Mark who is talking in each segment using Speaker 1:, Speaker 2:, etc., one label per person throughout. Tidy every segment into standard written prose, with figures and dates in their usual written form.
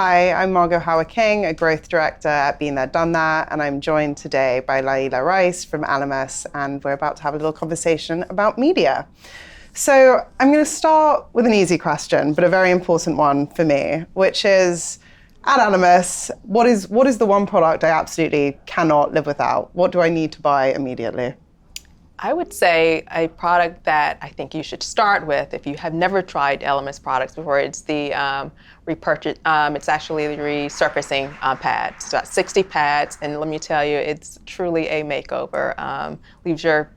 Speaker 1: Hi, I'm Margot Howard-King, a growth director at BeenThereDoneThat, and I'm joined today by Laila Rice from Elemis, and we're about to have a little conversation about media. So I'm going to start with an easy question, but a very important one for me, which is, at Elemis, what is the one product I absolutely cannot live without? What do I need to buy immediately?
Speaker 2: I would say a product that I think you should start with if you have never tried Elemis products before. It's the repurchase. It's actually the resurfacing pads. It's about 60 pads, and let me tell you, it's truly a makeover. Leaves your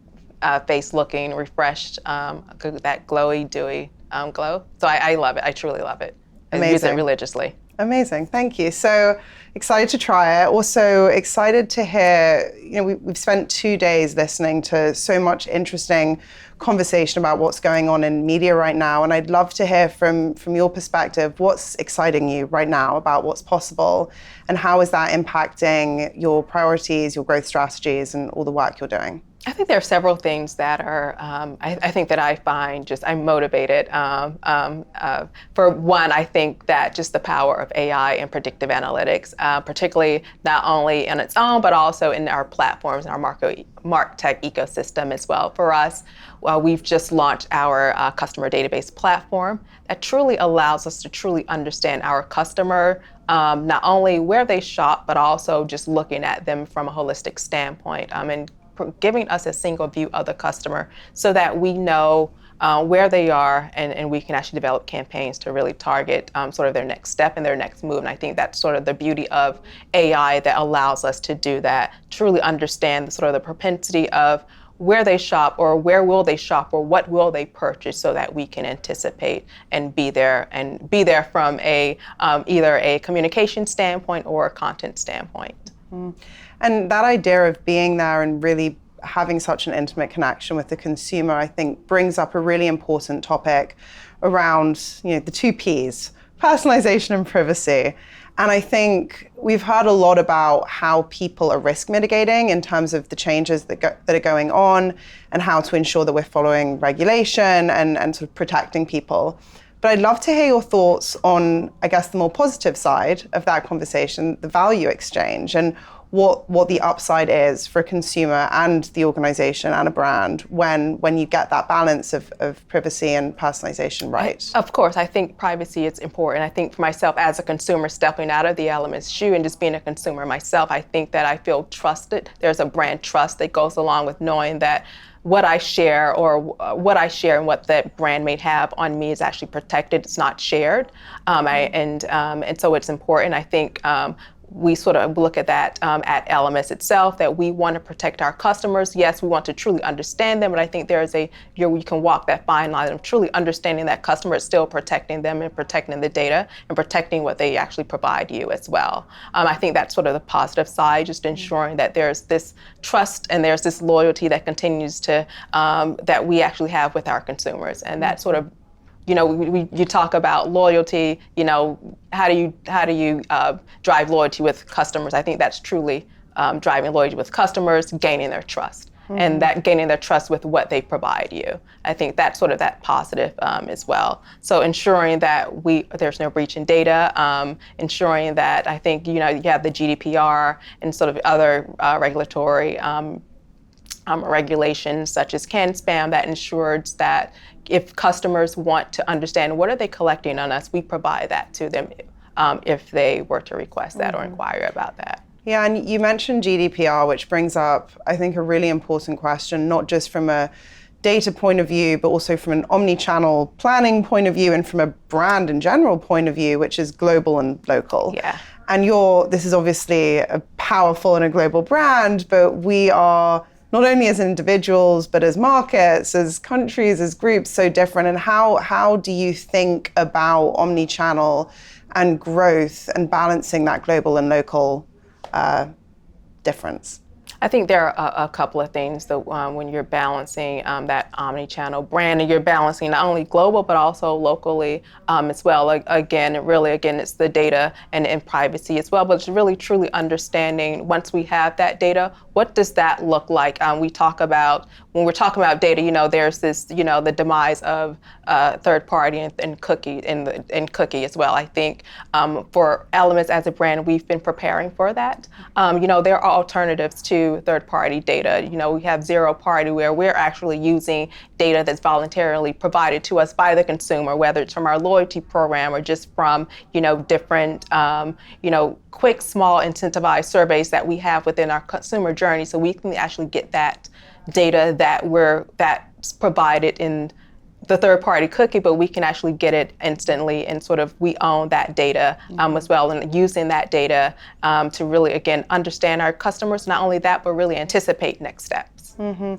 Speaker 2: face looking refreshed, that glowy, dewy glow. So I love it. I truly love it.
Speaker 1: Amazing.
Speaker 2: I use it religiously.
Speaker 1: Amazing, thank you. So excited to try it. Also excited to hear, we've spent 2 days listening to so much interesting conversation about what's going on in media right now. And I'd love to hear from your perspective, what's exciting you right now about what's possible and how is that impacting your priorities, your growth strategies, and all the work you're doing?
Speaker 2: I think there are several things that are, I think that I find I'm motivated. For one, I think that just the power of AI and predictive analytics, particularly not only in its own, but also in our platforms and our MarTech ecosystem as well. For us, we've just launched our customer database platform that truly allows us to truly understand our customer, not only where they shop, but also just looking at them from a holistic standpoint, and giving us a single view of the customer so that we know where they are and we can actually develop campaigns to really target sort of their next step and their next move. And I think that's sort of the beauty of AI that allows us to do that, truly understand the sort of the propensity of where they shop or where will they shop or what will they purchase so that we can anticipate and be there from a either a communication standpoint or a content standpoint.
Speaker 1: Mm. And that idea of being there and really having such an intimate connection with the consumer, I think brings up a really important topic around, the 2 Ps, personalization and privacy. And I think we've heard a lot about how people are risk mitigating in terms of the changes that are going on and how to ensure that we're following regulation and sort of protecting people. But I'd love to hear your thoughts on, I guess, the more positive side of that conversation, the value exchange, and what the upside is for a consumer and the organization and a brand when you get that balance of privacy and personalization right.
Speaker 2: Of course, I think privacy is important. I think for myself as a consumer stepping out of the Elemis shoe and just being a consumer myself, I think that I feel trusted. There's a brand trust that goes along with knowing that what I share and what that brand may have on me is actually protected. It's not shared, and so it's important. I think we sort of look at that at Elemis itself, that we want to protect our customers. Yes, we want to truly understand them, but I think we can walk that fine line of truly understanding that customer is still protecting them and protecting the data and protecting what they actually provide you as well. I think that's sort of the positive side, just ensuring that there's this trust and there's this loyalty that continues to, that we actually have with our consumers. And that sort of, you talk about loyalty, how do you drive loyalty with customers? I think that's truly driving loyalty with customers, gaining their trust, and that gaining their trust with what they provide you. I think that's sort of that positive as well. So ensuring that there's no breach in data, ensuring that I think, you have the GDPR and sort of other regulatory regulations such as CAN-SPAM that ensures that if customers want to understand what are they collecting on us, we provide that to them if they were to request that or inquire about that.
Speaker 1: Yeah, and you mentioned GDPR, which brings up, I think, a really important question, not just from a data point of view, but also from an omni-channel planning point of view and from a brand and general point of view, which is global and local.
Speaker 2: Yeah.
Speaker 1: And this is obviously a powerful and a global brand, but we are not only as individuals, but as markets, as countries, as groups, so different. And how do you think about omni-channel and growth and balancing that global and local difference?
Speaker 2: I think there are a couple of things that when you're balancing that omni-channel brand, and you're balancing not only global but also locally as well. Again, it's the data and privacy as well. But it's really truly understanding, once we have that data, what does that look like? When we're talking about data, there's this, the demise of third party and cookie as well. I think for Elemis as a brand, we've been preparing for that. There are alternatives to third-party data. We have zero party, where we're actually using data that's voluntarily provided to us by the consumer, whether it's from our loyalty program or just from, different, quick, small, incentivized surveys that we have within our consumer journey. So we can actually get that data that's provided in the third-party cookie, but we can actually get it instantly, and sort of we own that data as well, and using that data to really, again, understand our customers. Not only that, but really anticipate next steps.
Speaker 1: Mm-hmm.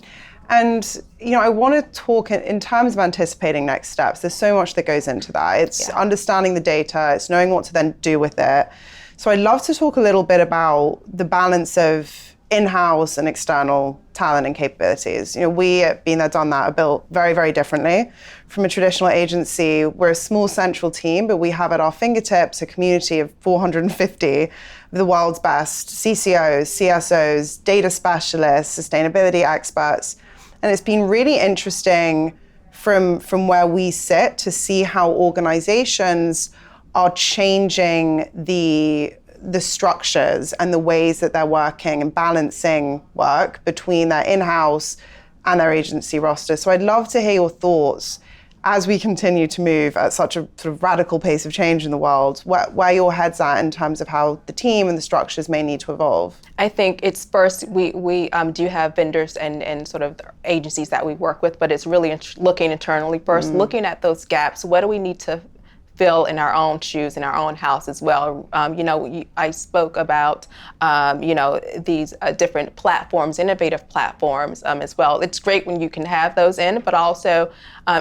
Speaker 1: And, I want to talk in terms of anticipating next steps. There's so much that goes into that. It's understanding the data, it's knowing what to then do with it. So I'd love to talk a little bit about the balance of in-house and external talent and capabilities. We at BeenThereDoneThat are built very, very differently from a traditional agency. We're a small central team, but we have at our fingertips a community of 450 of the world's best CCOs, CSOs, data specialists, sustainability experts. And it's been really interesting from where we sit to see how organizations are changing the structures and the ways that they're working and balancing work between their in-house and their agency roster. So I'd love to hear your thoughts as we continue to move at such a sort of radical pace of change in the world, where your head's at in terms of how the team and the structures may need to evolve.
Speaker 2: I think it's first, we do have vendors and sort of agencies that we work with, but it's really looking internally first, looking at those gaps. What do we need to fill in our own shoes, in our own house as well? I spoke about, these different platforms, innovative platforms as well. It's great when you can have those in, but also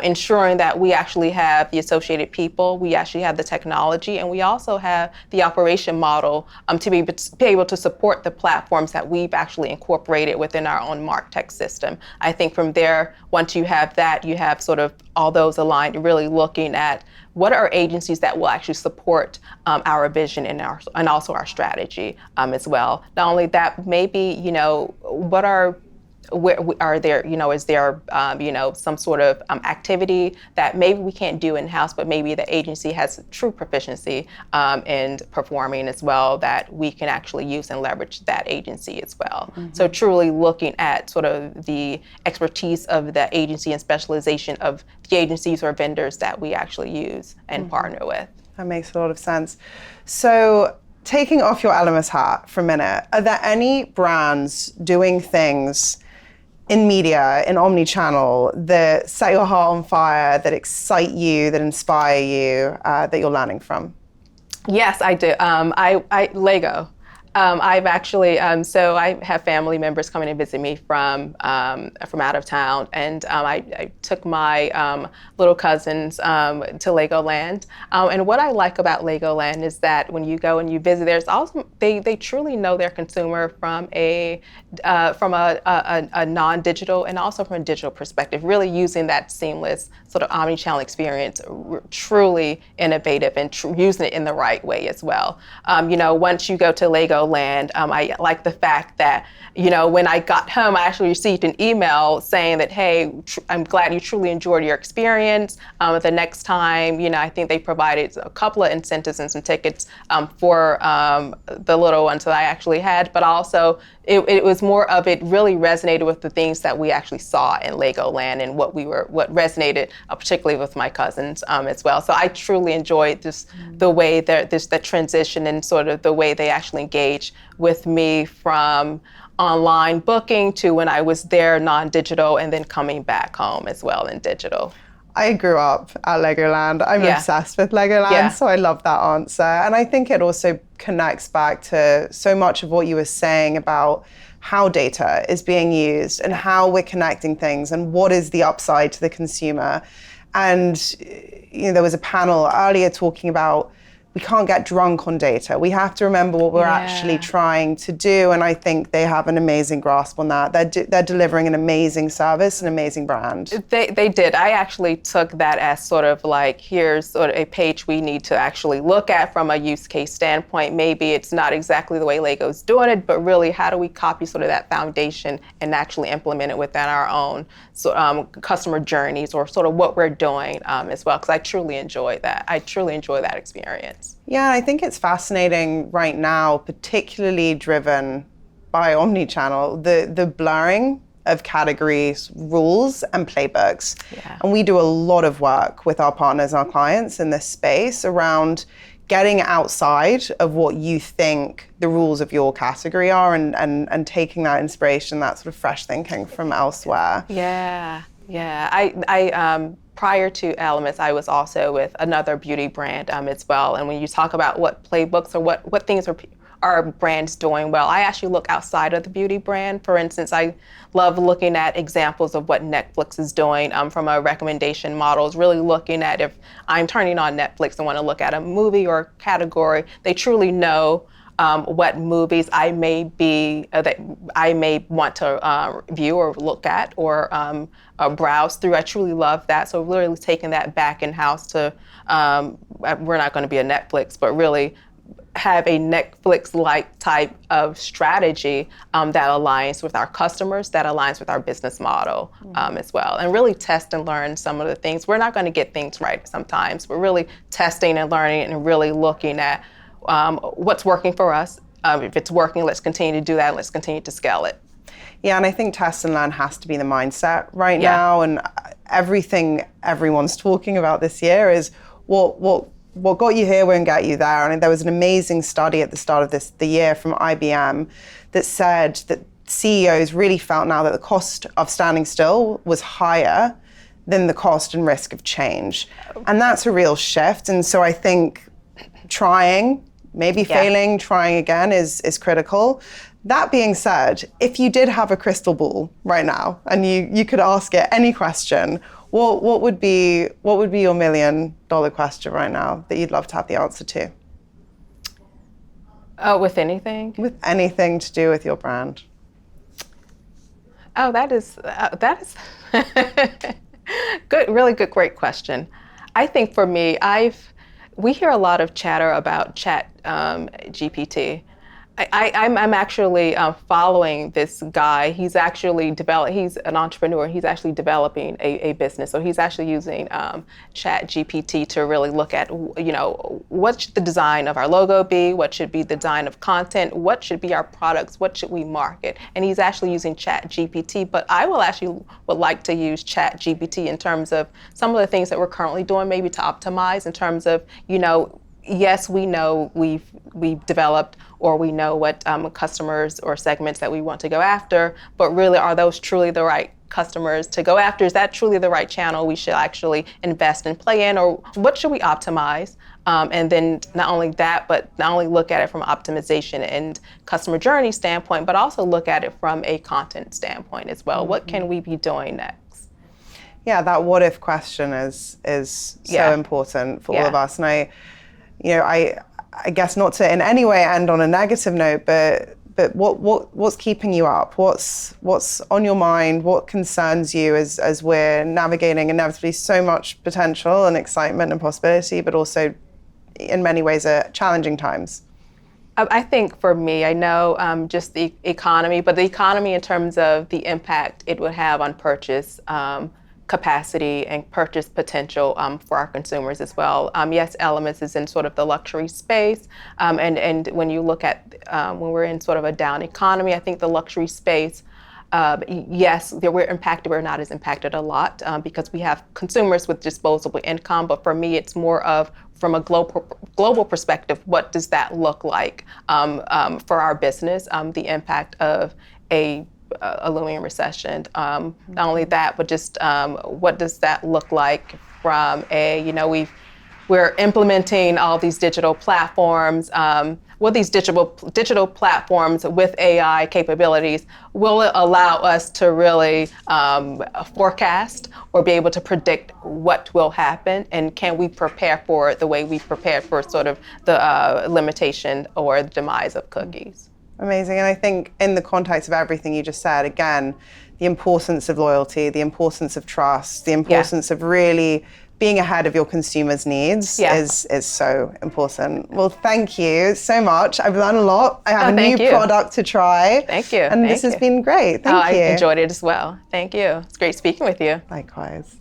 Speaker 2: ensuring that we actually have the associated people, we actually have the technology, and we also have the operation model to be able to support the platforms that we've actually incorporated within our own MarTech system. I think from there, once you have that, you have sort of all those aligned, really looking at what are agencies that will actually support our vision and also our strategy as well. Not only that, maybe, are there, is there, some sort of activity that maybe we can't do in-house, but maybe the agency has true proficiency in performing as well, that we can actually use and leverage that agency as well. Mm-hmm. So truly looking at sort of the expertise of the agency and specialization of the agencies or vendors that we actually use and partner with.
Speaker 1: That makes a lot of sense. So taking off your Elemis hat for a minute, are there any brands doing things in media, in omni-channel, that set your heart on fire, that excite you, that inspire you, that you're learning from?
Speaker 2: Yes, I do. Lego. I've actually, so I have family members coming and visit me from out of town, and I took my little cousins to Legoland. And what I like about Legoland is that when you go and you visit, there's also they truly know their consumer from a non-digital and also from a digital perspective, really using that seamless sort of omni-channel experience, truly innovative and using it in the right way as well. Once you go to Legoland, I like the fact that, when I got home, I actually received an email saying that, hey, I'm glad you truly enjoyed your experience. The next time, I think they provided a couple of incentives and some tickets for the little ones that I actually had, but also it was more of it really resonated with the things that we actually saw in Legoland and what resonated particularly with my cousins as well. So I truly enjoyed the way the transition and sort of the way they actually engage with me from online booking to when I was there non-digital and then coming back home as well in digital.
Speaker 1: I grew up at Legoland. I'm obsessed with Legoland, so I love that answer. And I think it also connects back to so much of what you were saying about how data is being used and how we're connecting things and what is the upside to the consumer. And there was a panel earlier talking about we can't get drunk on data. We have to remember what we're actually trying to do. And I think they have an amazing grasp on that. They're delivering an amazing service, an amazing brand.
Speaker 2: They did. I actually took that as sort of like, here's sort of a page we need to actually look at from a use case standpoint. Maybe it's not exactly the way Lego's doing it, but really how do we copy sort of that foundation and actually implement it within our own customer journeys, or sort of what we're doing as well, because I truly enjoy that. I truly enjoy that experience.
Speaker 1: Yeah, I think it's fascinating right now, particularly driven by omnichannel, the blurring of categories, rules, and playbooks.
Speaker 2: Yeah.
Speaker 1: And we do a lot of work with our partners, our clients in this space around getting outside of what you think the rules of your category are, and taking that inspiration, that sort of fresh thinking from elsewhere.
Speaker 2: Yeah. I prior to Elemis, I was also with another beauty brand as well. And when you talk about what playbooks or what things are brands doing well, I actually look outside of the beauty brand. For instance, I love looking at examples of what Netflix is doing from a recommendation models, really looking at if I'm turning on Netflix and want to look at a movie or category, they truly know what movies I may want to view or look at or browse through. I truly love that. So really taking that back in house to, we're not going to be a Netflix, but really have a Netflix-like type of strategy that aligns with our customers, that aligns with our business model as well. And really test and learn some of the things. We're not going to get things right sometimes. We're really testing and learning and really looking at what's working for us. If it's working, let's continue to do that. Let's continue to scale it.
Speaker 1: Yeah, and I think test and learn has to be the mindset right now. And everything everyone's talking about this year is what got you here won't get you there. And there was an amazing study at the start of the year from IBM that said that CEOs really felt now that the cost of standing still was higher than the cost and risk of change. And that's a real shift. And so I think trying, maybe failing, trying again is critical. That being said, if you did have a crystal ball right now and you could ask it any question, what would be your $1 million question right now that you'd love to have the answer to?
Speaker 2: With anything?
Speaker 1: With anything to do with your brand.
Speaker 2: Oh, that is good. Really good, great question. I think for me, we hear a lot of chatter about Chat GPT. I'm actually following this guy. He's actually he's an entrepreneur. He's actually developing a business. So he's actually using Chat GPT to really look at, what should the design of our logo be? What should be the design of content? What should be our products? What should we market? And he's actually using Chat GPT. But I would like to use Chat GPT in terms of some of the things that we're currently doing, maybe to optimize in terms of, yes, we know we've developed, or we know what customers or segments that we want to go after, but really, are those truly the right customers to go after? Is that truly the right channel we should actually invest and play in, or what should we optimize? And then not only that, but not only look at it from an optimization and customer journey standpoint, but also look at it from a content standpoint as well. Mm-hmm. What can we be doing next?
Speaker 1: Yeah, that what if question is so important for all of us. And I guess not to in any way end on a negative note, but what's keeping you up? What's on your mind? What concerns you as we're navigating inevitably so much potential and excitement and possibility, but also in many ways challenging times?
Speaker 2: I think for me, I know just the economy, but the economy in terms of the impact it would have on purchase capacity and purchase potential for our consumers as well. Yes, Elemis is in sort of the luxury space, and when you look at when we're in sort of a down economy, I think the luxury space, yes, we're impacted. We're not as impacted a lot because we have consumers with disposable income. But for me, it's more of from a global perspective. What does that look like for our business? The impact of a looming recession. Not only that, but just what does that look like from we're implementing all these digital platforms. will these digital platforms with AI capabilities, will it allow us to really forecast or be able to predict what will happen? And can we prepare for it the way we prepared for sort of the limitation or the demise of cookies?
Speaker 1: Amazing. And I think in the context of everything you just said, again, the importance of loyalty, the importance of trust, the importance of really being ahead of your consumers' needs is so important. Well, thank you so much. I've learned a lot. I have a new product to try.
Speaker 2: Thank you.
Speaker 1: And this has been great. Thank you.
Speaker 2: I enjoyed it as well. Thank you. It's great speaking with you.
Speaker 1: Likewise.